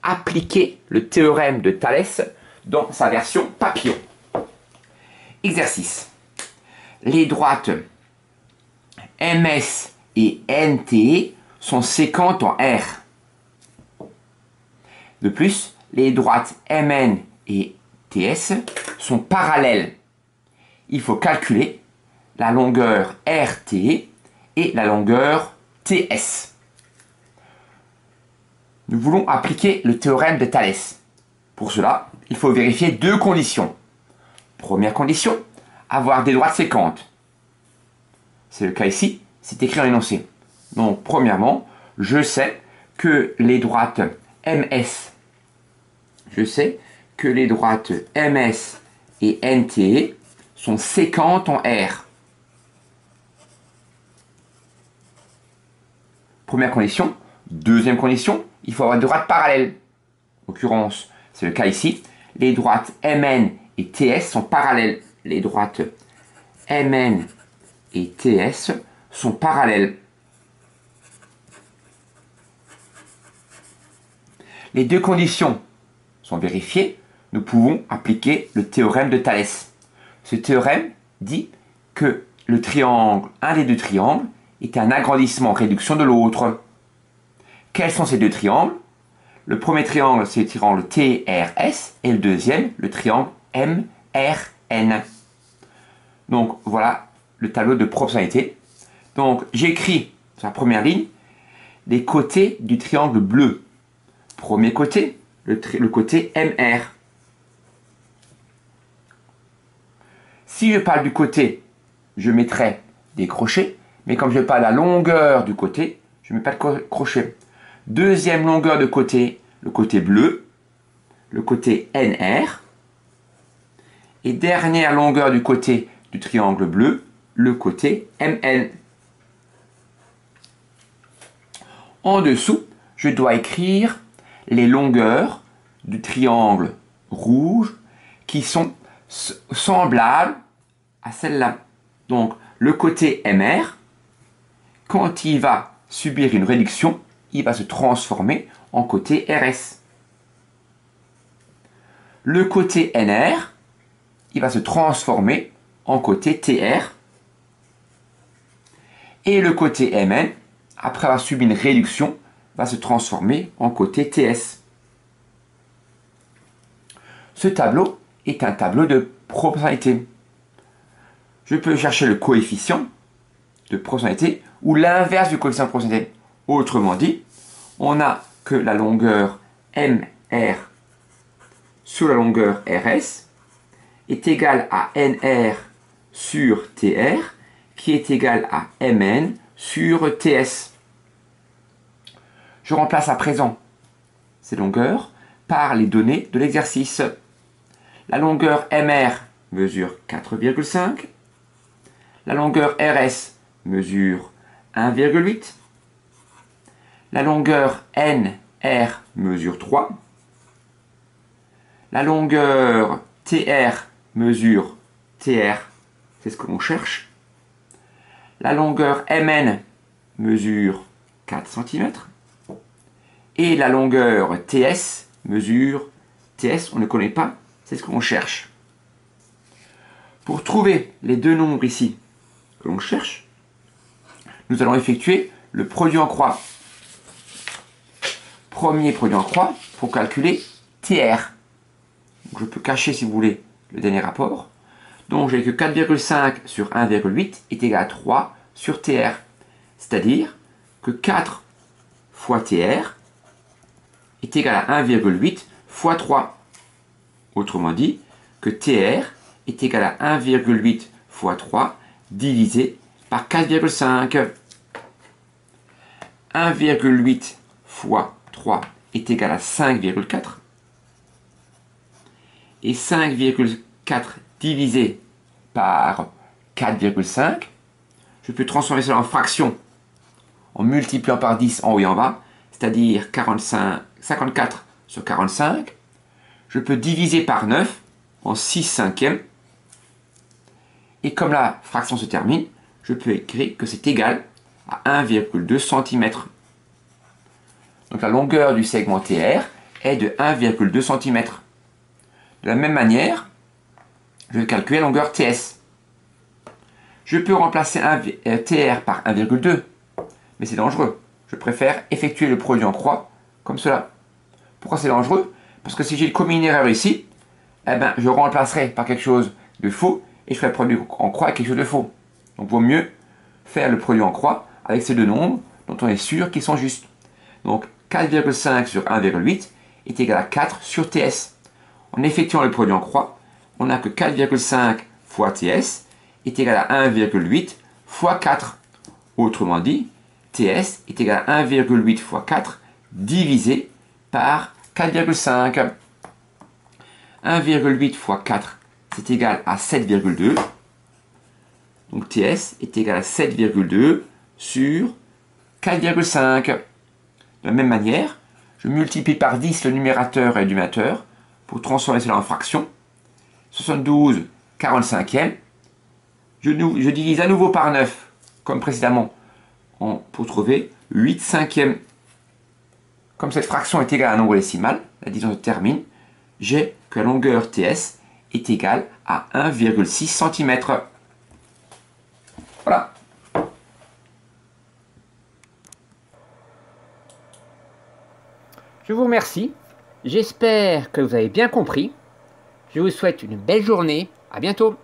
appliquer le théorème de Thalès dans sa version papillon. Exercice. Les droites MS et NT sont séquentes en R. De plus, les droites MN et TS sont parallèles. Il faut calculer la longueur RT et la longueur TS. Nous voulons appliquer le théorème de Thalès. Pour cela, il faut vérifier deux conditions. Première condition, avoir des droites séquentes. C'est le cas ici, c'est écrit en énoncé. Donc, premièrement, je sais que les droites MS, et NT sont séquentes en R. Première condition. Deuxième condition, il faut avoir des droites parallèles. En l'occurrence, c'est le cas ici. Les droites MN et TS sont parallèles. Les droites MN et TS sont parallèles. Les deux conditions sont vérifiées. Nous pouvons appliquer le théorème de Thalès. Ce théorème dit que le triangle, un des deux triangles, est un agrandissement-réduction de l'autre. Quels sont ces deux triangles? Le premier triangle, c'est le triangle TRS et le deuxième, le triangle MRN. Donc, voilà le tableau de proportionnalité. Donc, j'écris sur la première ligne les côtés du triangle bleu. Premier côté, le côté MR. Si je parle du côté, je mettrai des crochets, mais comme je parle de la longueur du côté, je ne mets pas de crochet. Deuxième longueur de côté, le côté bleu, le côté NR. Et dernière longueur du côté du triangle bleu, le côté MN. En dessous, je dois écrire les longueurs du triangle rouge qui sont semblables à celle-là. Donc, le côté MR, quand il va subir une réduction, il va se transformer en côté RS. Le côté NR, il va se transformer en côté TR. Et le côté MN, après avoir subi une réduction, va se transformer en côté TS. Ce tableau est un tableau de proportionnalité. Je peux chercher le coefficient de proportionnalité ou l'inverse du coefficient de proportionnalité. Autrement dit, on a que la longueur MR sur la longueur RS est égale à NR sur TR qui est égal à MN sur TS. Je remplace à présent ces longueurs par les données de l'exercice. La longueur MR mesure 4,5. La longueur RS mesure 1,8. La longueur NR mesure 3. La longueur TR mesure TR, c'est ce que l'on cherche. La longueur MN mesure 4 cm. Et la longueur TS mesure TS, on ne connaît pas, c'est ce que l'on cherche. Pour trouver les deux nombres ici que l'on cherche, nous allons effectuer le produit en croix. Premier produit en croix pour calculer TR. Donc je peux cacher, si vous voulez, le dernier rapport. Donc j'ai que 4,5 sur 1,8 est égal à 3 sur TR. C'est-à-dire que 4 fois TR est égal à 1,8 fois 3. Autrement dit, que TR est égal à 1,8 fois 3 divisé par 4,5. 1,8 fois 3 est égal à 5,4. Et 5,4 divisé par 4,5, je peux transformer cela en fraction en multipliant par 10 en haut et en bas, c'est-à-dire 54 sur 45. Je peux diviser par 9 en 6 cinquièmes. Et comme la fraction se termine, je peux écrire que c'est égal à 1,2 cm. Donc la longueur du segment TR est de 1,2 cm. De la même manière, je vais calculer la longueur TS. Je peux remplacer TR par 1,2, mais c'est dangereux. Je préfère effectuer le produit en croix comme cela. Pourquoi c'est dangereux? Parce que si j'ai commis une erreur ici, eh ben, je remplacerai par quelque chose de faux et je ferai le produit en croix avec quelque chose de faux. Donc il vaut mieux faire le produit en croix avec ces deux nombres dont on est sûr qu'ils sont justes. Donc 4,5 sur 1,8 est égal à 4 sur TS. En effectuant le produit en croix, on n'a que 4,5 fois TS est égal à 1,8 fois 4. Autrement dit, TS est égal à 1,8 fois 4 divisé par 4,5. 1,8 fois 4, c'est égal à 7,2. Donc TS est égal à 7,2 sur 4,5. De la même manière, je multiplie par 10 le numérateur et le dénominateur pour transformer cela en fraction. 72 45e. Je divise à nouveau par 9, comme précédemment, pour trouver 8 cinquièmes. Comme cette fraction est égale à un nombre décimal, la division se termine, j'ai que la longueur TS est égale à 1,6 cm. Voilà. Je vous remercie. J'espère que vous avez bien compris. Je vous souhaite une belle journée. À bientôt.